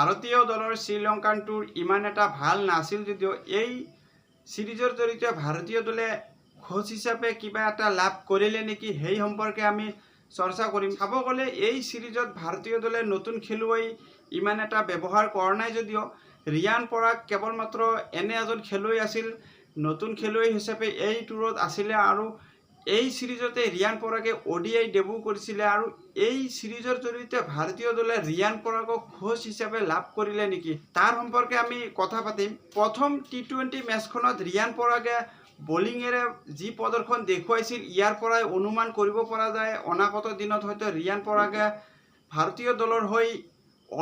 ভাৰতীয় দলৰ শ্ৰীলংকান টুৰ ইমান এটা ভাল নাছিল যদিও এই সিৰিজৰ জড়িত ভাৰতীয় দলে কোচ হিচাপে কিবা এটা লাভ কৰিলে নেকি সেই সম্পৰ্কে আমি চৰ্চা কৰিম। চাব গ'লে এই সিৰিজত ভাৰতীয় দলে নতুন খেলুৱৈ ইমান এটা ব্যৱহাৰ কৰা নাই যদিও ৰিয়ান পৰাগ কেৱল মাত্ৰ এনে এজন খেলুৱৈ আছিল নতুন খেলুৱৈ হিচাপে এই টুৰত আছিলে আৰু এই সিৰিজতে ৰিয়ান পৰাগে ODI ডেবু কৰিছিলে আৰু এই সিৰিজৰ জড়িত ভাৰতীয় দলে ৰিয়ান পৰাগক কোচ হিচাপে লাভ কৰিলে নেকি তাৰ সম্পৰ্কে আমি কথা পাতিম। প্ৰথম T20 মেচখনত ৰিয়ান পৰাগে বলিঙেৰে যি প্ৰদৰ্শন দেখুৱাইছিল ইয়াৰ পৰাই অনুমান কৰিব পৰা যায় অনাগত দিনত হয়তো ৰিয়ান পৰাগে ভাৰতীয় দলৰ হৈ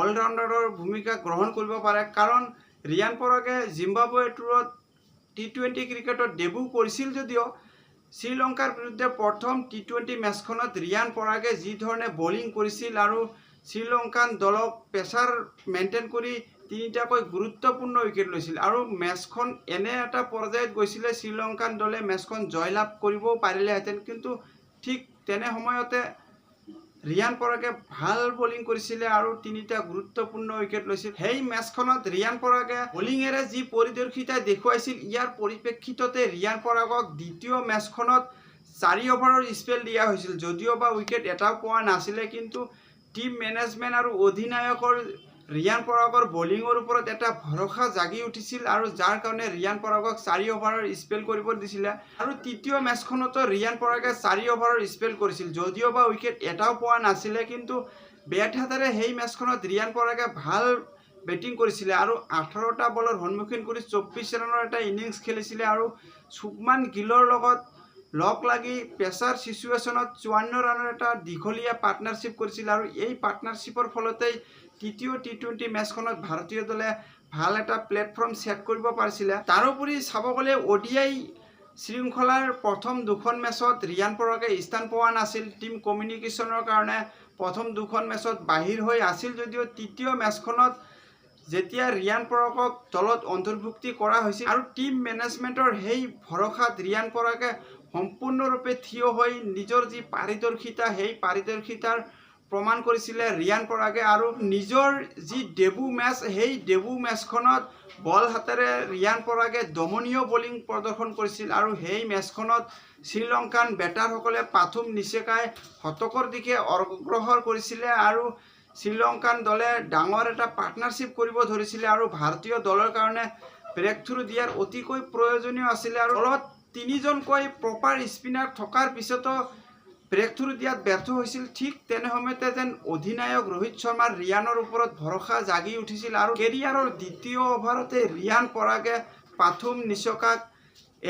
অলৰাউণ্ডাৰৰ ভূমিকা গ্ৰহণ কৰিব পাৰে, কাৰণ ৰিয়ান পৰাগে জিম্বাবৱে টুৰত T20 ক্ৰিকেটত ডেবু কৰিছিল যদিও শ্ৰীলংকাৰ বিৰুদ্ধে প্ৰথম T20 মেচখনত ৰিয়ান পৰাগে যি ধৰণে বলিং কৰিছিল আৰু শ্ৰীলংকান দলক প্ৰেছাৰ মেইনটেইন কৰি তিনিটাকৈ গুৰুত্বপূৰ্ণ উইকেট লৈছিল আৰু মেচখন এনে এটা পৰ্যায়ত গৈছিলে শ্ৰীলংকান দলে মেচখন জয়লাভ কৰিবও পাৰিলেহেঁতেন, কিন্তু ঠিক তেনে সময়তে ৰিয়ান পৰাগে ভাল বলিং কৰিছিলে আৰু তিনিটা গুৰুত্বপূৰ্ণ উইকেট লৈছিল। সেই মেচখনত ৰিয়ান পৰাগে বলিঙেৰে যি পৰিদৰ্শিতা দেখুৱাইছিল ইয়াৰ পৰিপ্ৰেক্ষিততে ৰিয়ান পৰাগক দ্বিতীয় মেচখনত 4 অভাৰৰ স্পেল দিয়া হৈছিল, যদিও বা উইকেট এটাও পোৱা নাছিলে, কিন্তু টিম মেনেজমেণ্ট আৰু অধিনায়কৰ ৰিয়ান পৰাগৰ বলিঙৰ ওপৰত এটা ভৰসা জাগি উঠিছিল আৰু যাৰ কাৰণে ৰিয়ান পৰাগক 4 অভাৰৰ স্পেল কৰিব দিছিলে আৰু তৃতীয় মেচখনতো ৰিয়ান পৰাগে 4 অভাৰৰ স্পেল কৰিছিল, যদিও বা উইকেট এটাও পোৱা নাছিলে, কিন্তু বেট হাতেৰে সেই মেচখনত ৰিয়ান পৰাগে ভাল বেটিং কৰিছিলে আৰু 18টা বলৰ সন্মুখীন কৰি 24 ৰানৰ এটা ইনিংছ খেলিছিলে আৰু শুভমান গিলৰ লগত লগ লাগি প্ৰেছাৰ সিচুৱেশ্যনত 54 ৰানৰ এটা দীঘলীয়া পাৰ্টনাৰশ্বিপ কৰিছিল আৰু এই পাৰ্টনাৰশ্বিপৰ ফলতেই তৃতীয় T20 মেচখনত ভাৰতীয় দলে ভাল এটা প্লেটফৰ্ম সেট কৰিব পাৰিছিলে। তাৰোপৰি চাব গ'লে ODI শৃংখলাৰ প্ৰথম দুখন মেচত ৰিয়ান পৰাগে স্থান পোৱা নাছিল, টিম কমিউনিকেশ্যনৰ কাৰণে প্ৰথম দুখন মেচত বাহিৰ হৈ আছিল যদিও তৃতীয় মেচখনত যেতিয়া ৰিয়ান পৰাগক দলত অন্তৰ্ভুক্তি কৰা হৈছিল আৰু টিম মেনেজমেণ্টৰ সেই ভৰসাত ৰিয়ান পৰাগে সম্পূৰ্ণৰূপে থিয় হৈ নিজৰ যি পাৰিদৰ্শিতা সেই পাৰিদৰ্শিতাৰ প্ৰমাণ কৰিছিলে ৰিয়ান পৰাগে আৰু নিজৰ যি ডেবু মেচ সেই ডেবু মেচখনত বল হাতেৰে ৰিয়ান পৰাগে দমনীয় বলিং প্ৰদৰ্শন কৰিছিল আৰু সেই মেচখনত শ্ৰীলংকান বেটাৰসকলে পাথুম নিচেকাই শতকৰ দিশে অগ্ৰসৰ কৰিছিলে আৰু শ্ৰীলংকান দলে ডাঙৰ এটা পাৰ্টনাৰশ্বিপ কৰিব ধৰিছিলে আৰু ভাৰতীয় দলৰ কাৰণে ব্ৰেক থ্ৰু দিয়াৰ অতিকৈ প্ৰয়োজনীয় আছিলে আৰু দলত 3জনকৈ প্ৰপাৰ স্পিনাৰ থকাৰ পিছতো ব্ৰেক থ্ৰু দিয়াত ব্যৰ্থ হৈছিল। ঠিক তেনে সময়তে যেন অধিনায়ক ৰোহিত শৰ্মাৰ ৰিয়ানৰ ওপৰত ভৰসা জাগি উঠিছিল আৰু কেৰিয়াৰৰ দ্বিতীয় অভাৰতে ৰিয়ান পৰাগে পাথুম নিচকাক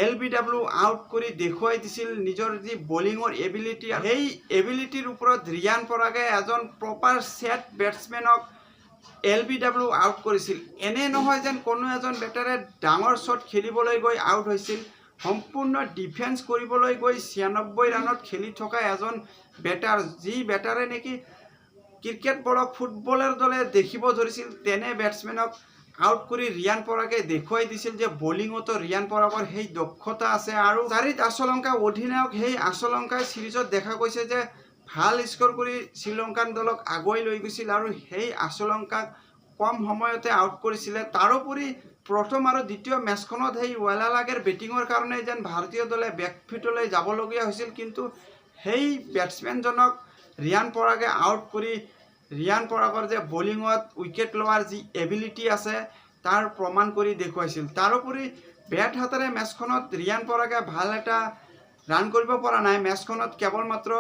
LBW আউট কৰি দেখুৱাই দিছিল নিজৰ যি বলিঙৰ এবিলিটি, সেই এবিলিটিৰ ওপৰত ৰিয়ান পৰাগে এজন প্ৰপাৰ সেট বেটছমেনক LBW আউট কৰিছিল। এনে নহয় যেন কোনো এজন বেটাৰে ডাঙৰ শ্বট খেলিবলৈ গৈ আউট হৈছিল, সম্পূৰ্ণ ডিফেন্স কৰিবলৈ গৈ 96 ৰানত খেলি থকা এজন বেটাৰ, যি বেটাৰে নেকি ক্ৰিকেট বলক ফুটবলৰ দলে দেখিব ধৰিছিল, তেনে বেটছমেনক আউট কৰি ৰিয়ান পৰাগে দেখুৱাই দিছিল যে বলিঙতো ৰিয়ান পৰাগৰ সেই দক্ষতা আছে আৰু চাৰিত আশলংকা অধিনায়ক সেই আশলংকাই সিৰিজত দেখা গৈছে যে ভাল স্ক'ৰ কৰি শ্ৰীলংকান দলক আগুৱাই লৈ গৈছিল আৰু সেই আশলংকাক কম সময়তে আউট কৰিছিলে। তাৰোপৰি প্ৰথম আৰু দ্বিতীয় মেচখনত সেই ৱালালাগেৰ বেটিঙৰ কাৰণে যেন ভাৰতীয় দলে বেকফুটলৈ যাবলগীয়া হৈছিল, কিন্তু সেই বেটছমেনজনক ৰিয়ান পৰাগে আউট কৰি ৰিয়ান পৰাগৰ যে বলিঙত উইকেট লোৱাৰ যি এবিলিটি আছে তাৰ প্ৰমাণ কৰি দেখুৱাইছিল। তাৰোপৰি বেট হাতেৰে মেচখনত ৰিয়ান পৰাগে ভাল এটা ৰান কৰিব পৰা নাই, মেচখনত কেৱল মাত্ৰ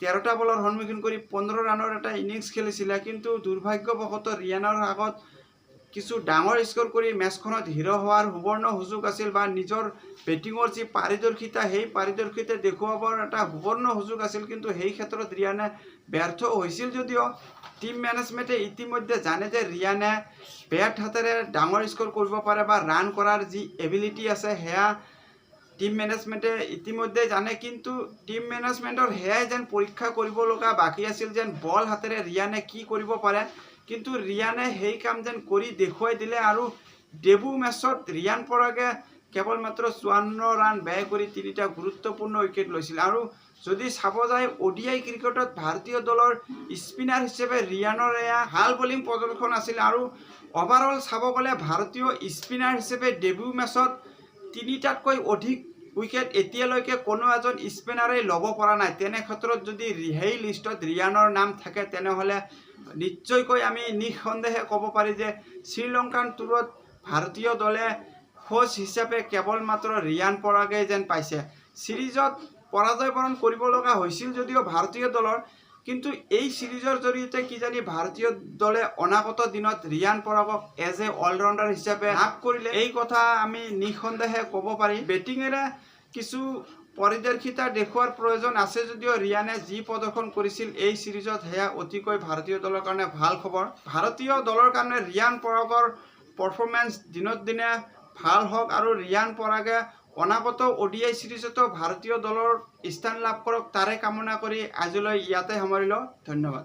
13টা বলৰ সন্মুখীন কৰি 15 ৰানৰ এটা ইনিংছ খেলিছিলে, কিন্তু দুৰ্ভাগ্যবশতঃ ৰিয়ানৰ আগত কিছু ডাঙৰ স্ক'ৰ কৰি মেচখনত হিৰ' হোৱাৰ সুবৰ্ণ সুযোগ আছিল বা নিজৰ বেটিঙৰ যি পাৰিদৰ্শিতা সেই পাৰিদৰ্শিতা দেখুৱাবৰ এটা সুবৰ্ণ সুযোগ আছিল, কিন্তু সেই ক্ষেত্ৰত ৰিয়ানে ব্যৰ্থ হৈছিল যদিও টিম মেনেজমেণ্টে ইতিমধ্যে জানে যে ৰিয়ানে বেট হাতেৰে ডাঙৰ স্ক'ৰ কৰিব পাৰে বা ৰান কৰাৰ যি এবিলিটি আছে সেয়া টিম মেনেজমেণ্টে ইতিমধ্যে জানে, কিন্তু টিম মেনেজমেণ্টৰ সেয়াই যেন পৰীক্ষা কৰিব লগা বাকী আছিল যেন বল হাতেৰে ৰিয়ানে কি কৰিব পাৰে, কিন্তু ৰিয়ানে সেই কাম যেন কৰি দেখুৱাই দিলে আৰু ডেবু মেচত ৰিয়ান পৰাগে কেৱল মাত্ৰ 54 ৰান ব্যয় কৰি 3টা গুৰুত্বপূৰ্ণ উইকেট লৈছিল আৰু যদি চাব যায় ODI ক্ৰিকেটত ভাৰতীয় দলৰ স্পিনাৰ হিচাপে ৰিয়ানৰ এয়া ভাল বলিং প্ৰদৰ্শন আছিল আৰু অভাৰঅল চাব গ'লে ভাৰতীয় স্পিনাৰ হিচাপে ডেবিউ মেচত 3টাতকৈ অধিক উইকেট এতিয়ালৈকে কোনো এজন স্পিনাৰে ল'ব পৰা নাই। তেনে ক্ষেত্ৰত যদি সেই লিষ্টত ৰিয়ানৰ নাম থাকে তেনেহ'লে নিশ্চয়কৈ আমি নিঃসন্দেহে ক'ব পাৰি যে শ্ৰীলংকান টুৰত ভাৰতীয় দলে কোচ হিচাপে কেৱল মাত্ৰ ৰিয়ান পৰাগেই যেন পাইছে। সিৰিজত পৰাজয় বৰণ কৰিব লগা হৈছিল যদিও ভাৰতীয় দলৰ, কিন্তু এই সিৰিজৰ জৰিয়তে কিজানি ভাৰতীয় দলে অনাগত দিনত ৰিয়ান পৰাগক এজ এ অলৰাউণ্ডাৰ হিচাপে লাভ কৰিলে এই কথা আমি নিঃসন্দেহে ক'ব পাৰি। বেটিঙেৰে কিছু পৰিদৰ্শিতা দেখুৱাৰ প্ৰয়োজন আছে যদিও ৰিয়ানে যি প্ৰদৰ্শন কৰিছিল এই সিৰিজত সেয়া অতিকৈ ভাৰতীয় দলৰ কাৰণে ভাল খবৰ। ভাৰতীয় দলৰ কাৰণে ৰিয়ান পৰাগৰ পাৰফৰ্মেঞ্চ দিনক দিনে ভাল হওক আৰু ৰিয়ান পৰাগে অনাগত ODI সিৰিজতো ভাৰতীয় দলৰ স্থান লাভ কৰক তাৰে কামনা কৰি আজিলৈ ইয়াতে সামৰিলোঁ। ধন্যবাদ।